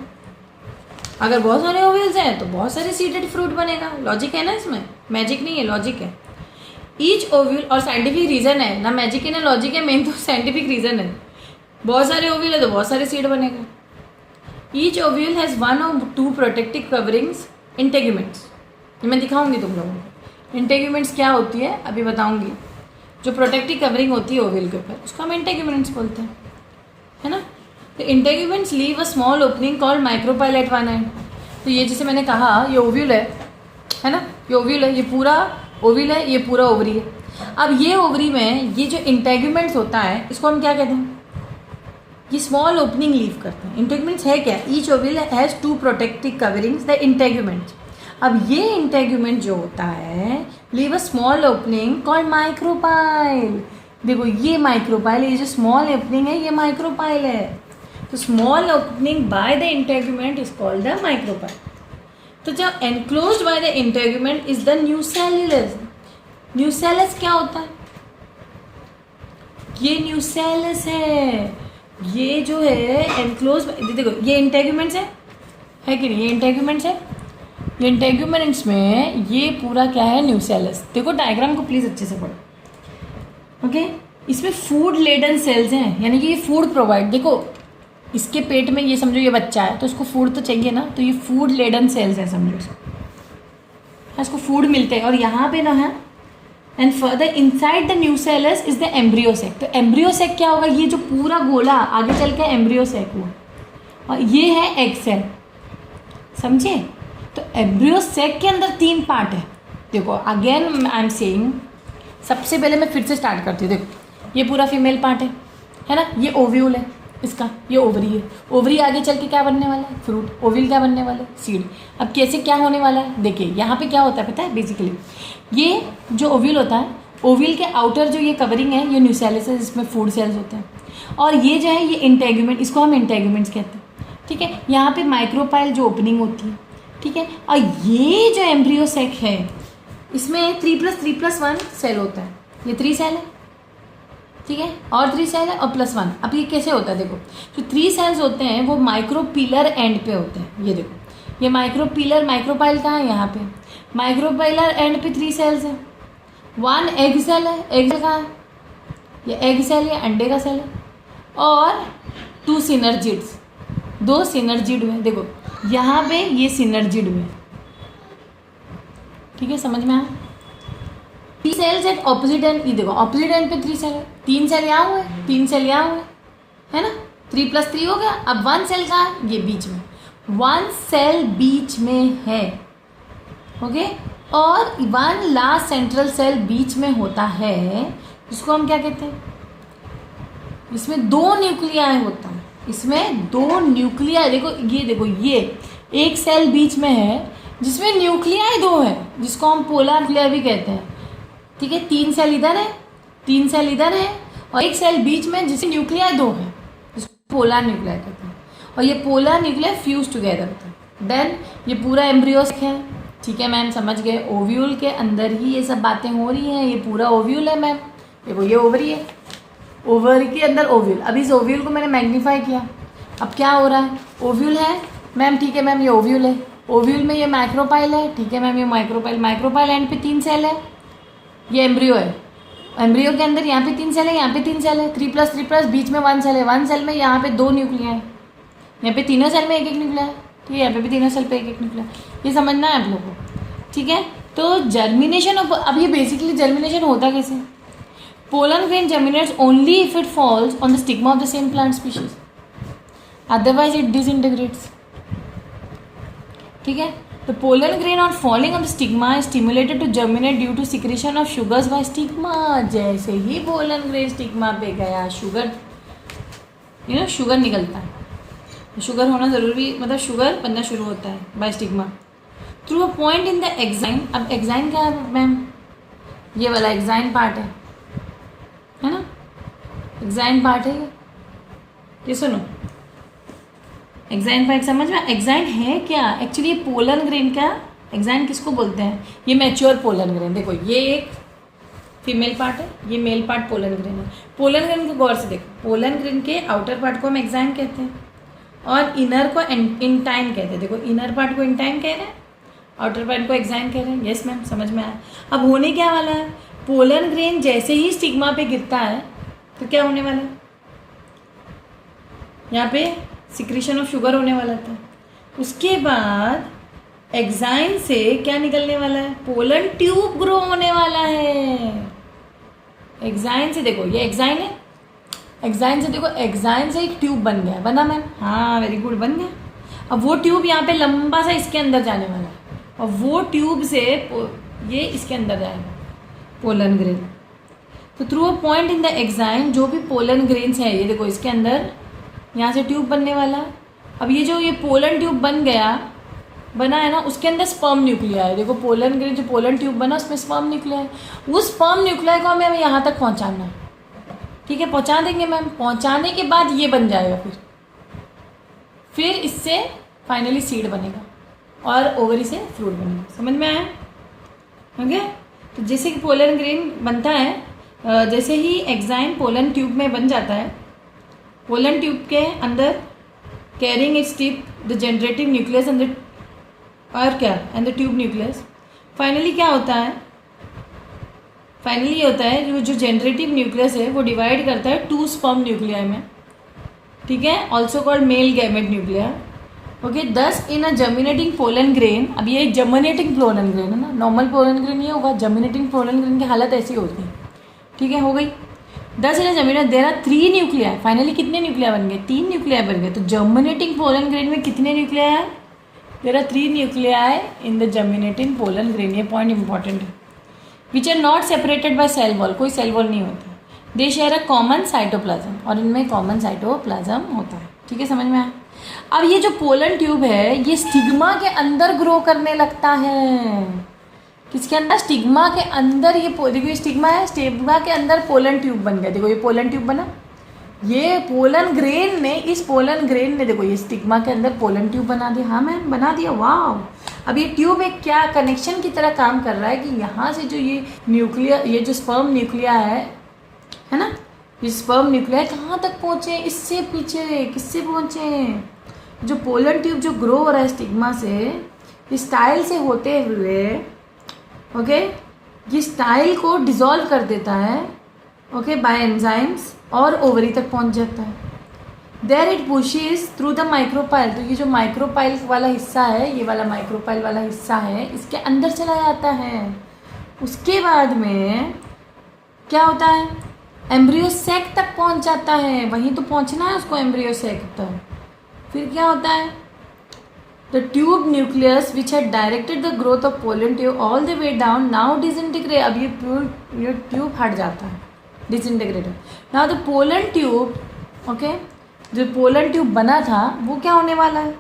अगर बहुत सारे ओव्यूल्स हैं तो बहुत सारे सीडेड फ्रूट बनेगा। लॉजिक है ना इसमें, मैजिक नहीं है, लॉजिक है। ईच ओव्यूल, और साइंटिफिक रीज़न है ना, मैजिक है ना लॉजिक है, मेन तो साइंटिफिक रीज़न है। बहुत सारे ओव्यूल है तो बहुत सारे सीड बनेगा। Each ovule has 1 or 2 protective coverings, integuments. ये मैं दिखाऊंगी तुम लोगों को। इंटेग्यूमेंट्स क्या होती है अभी बताऊंगी। जो प्रोटेक्टिव कवरिंग होती है ओव्यूल के ऊपर, उसको हम इंटेग्यूमेंट्स बोलते हैं, है ना। तो integuments leave a small opening called micropyle at one end. तो ये जैसे मैंने कहा, ये ओव्यूल है ना, ये ओव्यूल है, ये पूरा ओव्यूल है, ये पूरा ओवरी है। अब ये ओवरी में ये जो इंटेग्यूमेंट्स होता है, इसको हम क्या कहते हैं, ये स्मॉल ओपनिंग लीव करते हैं। इंटेग्यूमेंट्स है क्या, each ovule has 2 protective coverings, the integuments. अब ये इंटेग्यूमेंट जो होता है, leave a small opening called micropyle. देखो ये माइक्रोपाइल, ये जो स्मॉल ओपनिंग है ये माइक्रोपाइल है। तो small opening by the integument is called the micropyle. तो जो enclosed by the integument is the nucellus. Nucellus क्या होता है, ये न्यूसेलस है। ये जो है एनक्लोज, देखो ये इंटेग्यूमेंट्स है कि नहीं, ये इंटेग्यूमेंट्स है। ये इंटेग्यूमेंट्स में ये पूरा क्या है, न्यूसेलस। देखो डायग्राम को प्लीज़ अच्छे से पढ़ो, ओके। इसमें फूड लेडन सेल्स हैं, यानी कि ये फूड प्रोवाइड, देखो इसके पेट में, ये समझो ये बच्चा है तो इसको फूड तो चाहिए ना, तो ये फूड लेडन सेल्स हैं, समझो इसको फूड मिलते हैं। और यहाँ पे ना है, and further inside the nucellus is the embryo sac. तो एम्ब्रियो सैक क्या होगा, ये जो पूरा गोला आगे चल के एम्ब्रियो सैक हुआ, और ये है एग सेल, समझे। तो एम्ब्रियो सैक के अंदर 3 पार्ट है। देखो अगेन आई एम सेइंग, सबसे पहले मैं फिर से स्टार्ट करती हूँ। देखो ये पूरा फीमेल पार्ट है ना, ये ओव्यूल है इसका, ये ओवरी है। ओवरी आगे चल के क्या बनने वाला है, फ्रूट। ओव्यूल क्या बनने वाला है, सीड। अब कैसे क्या होने वाला है, देखिए यहाँ पे क्या होता है पता है, बेसिकली ये जो ओव्यूल होता है, ओव्यूल के आउटर जो ये कवरिंग है ये न्यूसेलस है, जिसमें फूड सेल्स होते हैं। और ये जो है ये इंटेग्यूमेंट, इसको हम इंटेग्यूमेंट्स कहते हैं, ठीक है। यहाँ पे माइक्रोपाइल जो ओपनिंग होती है, ठीक है। और ये जो एम्ब्रियो सैक है, इसमें 3+3+1 सेल होता है। ये 3 सेल है, ठीक है, और 3 सेल है और +1। अब ये कैसे होता है, देखो जो 3 सेल्स होते हैं वो माइक्रोपिलर एंड पे होते हैं। ये देखो ये माइक्रोपिलर, माइक्रोपाइल कहाँ है, यहाँ पे माइक्रोपाइलर एंड पे 3 सेल्स है। 1 एग सेल है, एग सेल कहाँ है, ये एग सेल है, अंडे का सेल है। और 2 सिनर्जिड्स, 2 सिनर्जिड हुए। देखो यहाँ पे ये सिनर्जिड हुए, ठीक है, समझ में आया। 3 सेल्स एट ऑपोजिट एंड, ये देखो ऑपोजिट एंड पे 3 सेल है, 3 सेल यहाँ हुए, 3 सेल यहाँ हुए, है ना। 3+3 हो गया। अब 1 सेल कहाँ है? ये बीच में, 1 सेल बीच में है, ओके। और 1 लास्ट सेंट्रल सेल बीच में होता है, इसको हम क्या कहते हैं? इसमें 2 न्यूक्लियाई होता है, इसमें 2 न्यूक्लियाई, देखो ये, देखो ये एक सेल बीच में है जिसमें न्यूक्लियाई 2 है, जिसको हम पोलर न्यूक्लियाई भी कहते हैं, ठीक है। 3 सेल इधर है, 3 सेल इधर है, और एक सेल बीच में जिसमें न्यूक्लियाई 2 है, जिसको पोलर न्यूक्लियाई कहते हैं। और ये पोलर न्यूक्लियाई फ्यूज टुगेदर होता है। देन ये पूरा एम्ब्रियो है, ठीक है मैम, समझ गए। ओव्यूल के अंदर ही ये सब बातें हो रही हैं, ये पूरा ओव्यूल है मैम, देखो ये ओवरी है, ओवरी के अंदर ओव्यूल। अब इस ओव्यूल को मैंने मैग्नीफाई किया, अब क्या हो रहा है? ओव्यूल है मैम, ठीक है मैम, ये ओव्यूल है, ओव्यूल में ये माइक्रोपाइल है, ठीक है मैम, ये माइक्रोपाइल एंड पे 3 सेल है, ये एम्ब्रियो है, एम्ब्रियो के अंदर यहाँ पे 3 सेल है, यहाँ पे 3 सेल है, 3+3+, बीच में 1 सेल है, 1 सेल में यहाँ पे 2 न्यूक्लियाई है, यहाँ पे तीनों सेल में 1-1 न्यूक्लियाई है, ठीक है, यहाँ पे भी तीनों सेल पे 1-1 न्यूक्लियाई, ये समझना है आप लोगों को, ठीक है। तो जर्मिनेशन ऑफ, अब ये बेसिकली जर्मिनेशन होता कैसे? Pollen grain germinates only if it falls on the stigma of the same plant species, otherwise it disintegrates, ठीक है। तो pollen grain on falling of the stigma is stimulated to germinate due to secretion of sugars by stigma। जैसे ही pollen grain stigma पे गया, sugar, sugar निकलता है, sugar होना ज़रूरी, मतलब शुगर बनना शुरू होता है by stigma through a point in the exine. अब एक्साइन क्या है मैम? ये वाला एक्साइन पार्ट है ना, एक्साइन पार्ट है ये सुनो, एक्साइन पार्ट समझ में? एक्साइन है क्या एक्चुअली? ये पोलन ग्रेन का एक्साइन किसको बोलते हैं? ये मैच्योर पोलन ग्रेन, देखो ये एक फीमेल पार्ट है, ये मेल पार्ट पोलन ग्रेन है। पोलन ग्रेन को गौर से देखो, पोलन ग्रेन के आउटर पार्ट को हम एक्साइन कहते हैं और इनर को इंटाइन कहते हैं। देखो इनर पार्ट को इंटाइन कह रहे हैं, आउटर पार्ट को एक्साइन कह रहे हैं। यस मैम, समझ में आया। अब होने क्या वाला है? पोलन ग्रेन जैसे ही स्टिग्मा पे गिरता है तो क्या होने वाला है? यहाँ पे सिक्रीशन ऑफ शुगर होने वाला था। उसके बाद एक्साइन से क्या निकलने वाला है? पोलन ट्यूब ग्रो होने वाला है। एक्साइन से देखो, ये एक्साइन है, एक्साइन से देखो, एक्साइन से एक ट्यूब बन गया, बना मैम? हाँ वेरी गुड, बन गया। अब वो ट्यूब यहाँ पे लंबा सा इसके अंदर जाने वाला है और वो ट्यूब से ये इसके अंदर जाएगा पोलन ग्रेन। तो through a point in the exine, जो भी पोलन ग्रेन्स है, ये देखो इसके अंदर यहाँ से ट्यूब बनने वाला। अब ये जो ये पोलन ट्यूब बन गया, बना है ना, उसके अंदर स्पर्म न्यूक्लिया है। देखो पोलन ग्रेन जो पोलन ट्यूब बना उसमें स्पर्म न्यूक्लिया है। उस स्पर्म न्यूक्लिया को हमें यहाँ तक पहुँचाना है, ठीक है, पहुँचा देंगे मैम। पहुँचाने के बाद ये बन जाएगा, फिर इससे फाइनली सीड बनेगा और ओवरी से फ्रूट बनेगा। समझ में आया? ओके। तो जैसे कि पोलन ग्रेन बनता है, जैसे ही एक्साइन पोलन ट्यूब में बन जाता है, पोलन ट्यूब के अंदर carrying its tip the generative nucleus and the, और क्या, and the tube nucleus. Finally क्या होता है? फाइनली ये होता है जो जनरेटिव न्यूक्लियस है वो डिवाइड करता है 2 स्पर्म न्यूक्लियाई में, ठीक है, also called male gamete nuclei. Okay, thus in a germinating pollen grain. अब ये जर्मिनेटिंग पोलन ग्रेन है ना, नॉर्मल पोलन ग्रेन ये होगा, जर्मिनेटिंग पोलन ग्रेन की हालत ऐसी होती है, ठीक है, हो गई। 10 in a germinate there are 3 nuclei. Finally कितने न्यूक्लिया बन गए? 3 न्यूक्लिया बन गए। तो जर्मिनेटिंग पोलन ग्रेन में कितने न्यूक्लिया है? There are 3 nuclei in the germinating pollen grain. ये पॉइंट इंपॉर्टेंट है। Which are not separated by cell wall, कोई सेल वॉल नहीं होता। They share a common cytoplasm, और इनमें कॉमन साइटोप्लाज्म होता है, ठीक है, समझ में आया? अब ये जो पोलन ट्यूब है ये स्टिग्मा के अंदर ग्रो करने लगता है। किसके अंदर? स्टिग्मा के अंदर। ये देखो ये स्टिग्मा है, स्टिग्मा के अंदर पोलन ट्यूब बन गया। देखो ये पोलन ट्यूब बना, ये पोलन ग्रेन ने, इस पोलन ग्रेन ने देखो ये स्टिग्मा के अंदर पोलन ट्यूब बना दिया। हाँ मैम, बना दिया, वाह। अब ये ट्यूब एक क्या कनेक्शन की तरह काम कर रहा है कि यहाँ से जो ये न्यूक्लिया, ये जो स्पर्म न्यूक्लिया है ना, ये स्पर्म न्यूक्लिया कहाँ तक पहुँचे? इससे पीछे किससे पहुँचे? जो पोलन ट्यूब जो ग्रो हो रहा है स्टिग्मा से, इस स्टाइल से होते हुए, ओके, ये स्टाइल को डिसॉल्व कर देता है, ओके, बाय एंजाइम्स, और ओवरी तक पहुंच जाता है। There it pushes through the micropyle. तो ये जो माइक्रोपाइल वाला हिस्सा है, ये वाला माइक्रोपाइल वाला हिस्सा है, इसके अंदर चला जाता है। उसके बाद में क्या होता है? एम्ब्रियो सैक तक पहुंच जाता है, वहीं तो पहुंचना है उसको एम्ब्रियो सैक तक। फिर क्या होता है, the tube nucleus which had directed the growth of pollen tube all the way down now disintegrate. अब ये ट्यूब हट जाता है, disintegrated. Now the pollen tube, okay, जो पोलन ट्यूब बना था वो क्या होने वाला है,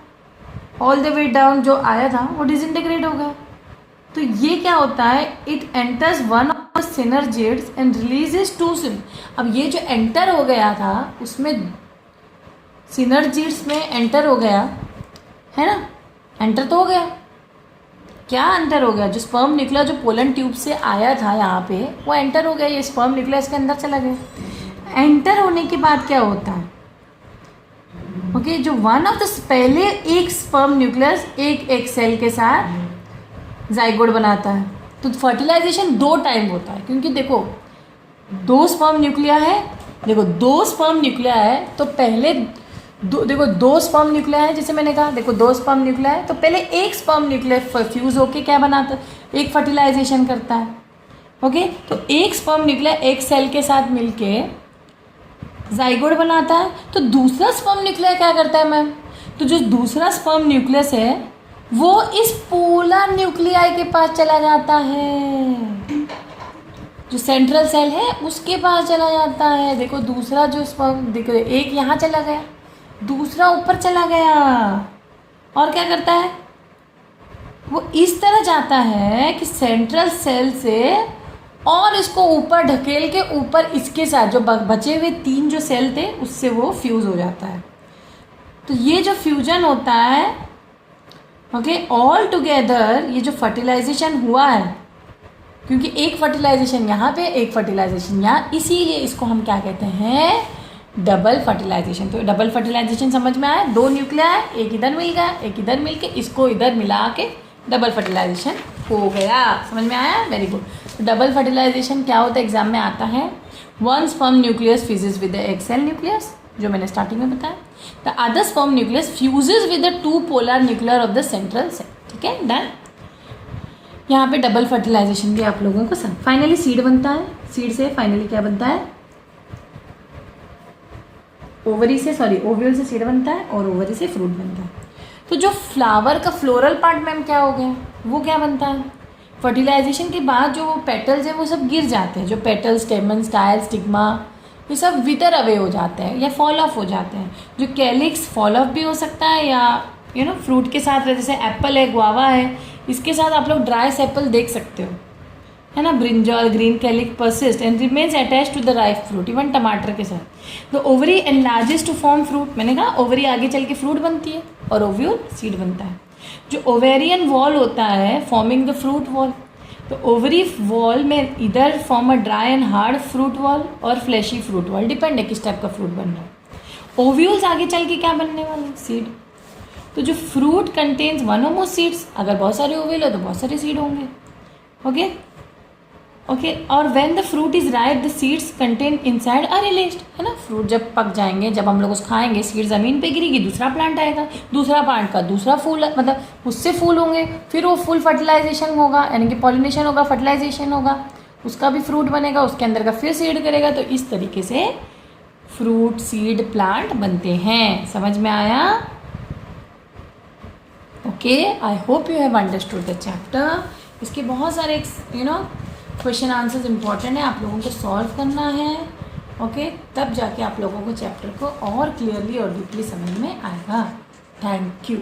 ऑल द वे डाउन जो आया था वो डिसइंटीग्रेट हो गया। तो ये क्या होता है, it enters one of the synergids and releases two sin. अब ये जो एंटर हो गया था उसमें सिनर्जिड्स में एंटर हो गया है ना, एंटर तो हो गया। क्या एंटर हो गया, जो स्पर्म निकला जो पोलन ट्यूब से आया था यहाँ पे वो एंटर हो गया, ये स्पर्म निकला इसके अंदर चला गया। एंटर होने के बाद क्या होता है, ओके, जो वन ऑफ द पहले एक स्पर्म न्यूक्लियस एक एग सेल के साथ जाइगोट बनाता है। तो फर्टिलाइजेशन 2 टाइम होता है, क्योंकि देखो 2 स्पर्म न्यूक्लिया है, देखो 2 स्पर्म न्यूक्लिया है तो पहले देखो 2 स्पर्म न्यूक्लिया है, जैसे मैंने कहा देखो 2 स्पर्म न्यूक्लिया है तो पहले एक स्पर्म न्यूक्लिया फ्यूज होके क्या बनाता है, एक फर्टिलाइजेशन करता है। ओके, तो एक स्पर्म न्यूक्लिया एक सेल के साथ मिलके जाइगोट बनाता है। तो दूसरा स्पर्म न्यूक्लिया क्या करता है मैम, तो जो दूसरा स्पर्म न्यूक्लियस है वो इस पोलर न्यूक्लियाई के पास चला जाता है, जो सेंट्रल सेल है उसके पास चला जाता है। देखो दूसरा जो स्पर्म, देखो एक यहाँ चला गया, दूसरा ऊपर चला गया, और क्या करता है वो इस तरह जाता है कि सेंट्रल सेल से और इसको ऊपर ढकेल के ऊपर इसके साथ जो बचे हुए 3 जो सेल थे उससे वो फ्यूज़ हो जाता है। तो ये जो फ्यूजन होता है, ओके, ऑल टुगेदर ये जो फर्टिलाइजेशन हुआ है, क्योंकि एक फर्टिलाइजेशन यहाँ पे एक फर्टिलाइजेशन यहाँ, इसीलिए इसको हम क्या कहते हैं, डबल फर्टिलाइजेशन। तो डबल फर्टिलाइजेशन समझ में आया, 2 न्यूक्लिया है, एक इधर मिल गया एक इधर मिल के इसको इधर मिला के डबल फर्टिलाइजेशन हो गया। समझ में आया, वेरी गुड। तो डबल फर्टिलाइजेशन क्या होता है, एग्जाम में आता है, 1 sperm nucleus fuses with the egg cell nucleus, जो मैंने स्टार्टिंग में बताया। The other sperm nucleus fuses with the 2 polar nuclear of the central cell. ठीक है, डन। यहाँ पे डबल फर्टिलाइजेशन भी आप लोगों को सब। फाइनली सीड बनता है, सीड से फाइनली क्या बनता है, ओवरी से, सॉरी ओव्यूल से सीड बनता है और ओवरी से फ्रूट बनता है। तो जो फ्लावर का फ्लोरल पार्ट मैम क्या हो गया, वो क्या बनता है, फर्टिलाइजेशन के बाद जो पेटल्स हैं वो सब गिर जाते हैं, जो पेटल्स, स्टेमन, स्टाइल, स्टिग्मा, ये सब वितर अवे हो जाते हैं या फॉल ऑफ हो जाते हैं। जो कैलिक्स फॉल ऑफ भी हो सकता है या फ्रूट के साथ, जैसे एप्पल है, गुआवा है, इसके साथ आप लोग ड्राई एप्पल देख सकते हो, है ना, brinjal, green calyx persist and remains attach to the ripe fruit, even टमाटर के साथ। The ovary enlarges to form fruit, मैंने कहा ओवरी आगे चल के फ्रूट बनती है और ओव्यूल सीड बनता है। जो ओवेरियन वॉल होता है फॉर्मिंग द फ्रूट वॉल, तो ओवरी वॉल में इधर form a dry and hard fruit wall और फ्लैशी फ्रूट वॉल, डिपेंड है किस टाइप का फ्रूट बन रहा है। ओव्यूल्स आगे चल के क्या बनने वाले, सीड। तो जो fruit contains 1 or more seeds, अगर बहुत सारे ओव्यूल हो तो बहुत सारे सीड होंगे। ओके ओके, और when the fruit is ripe the seeds contain inside are released, है ना। फ्रूट जब पक जाएंगे, जब हम लोग उसको खाएंगे, सीड ज़मीन पे गिरेगी, दूसरा प्लांट आएगा, दूसरा प्लांट का दूसरा फूल, मतलब उससे फूल होंगे, फिर वो फूल फर्टिलाइजेशन होगा, यानी कि पॉलिनेशन होगा, फर्टिलाइजेशन होगा, उसका भी फ्रूट बनेगा, उसके अंदर का फिर सीड करेगा। तो इस तरीके से फ्रूट सीड प्लांट बनते हैं। समझ में आया, okay. I hope you have understood the chapter. इसके बहुत सारे क्वेश्चन आंसर्स इंपॉर्टेंट है, आप लोगों को सॉल्व करना है, ओके, तब जाके आप लोगों को चैप्टर को और क्लियरली और डीपली समझ में आएगा। Thank you.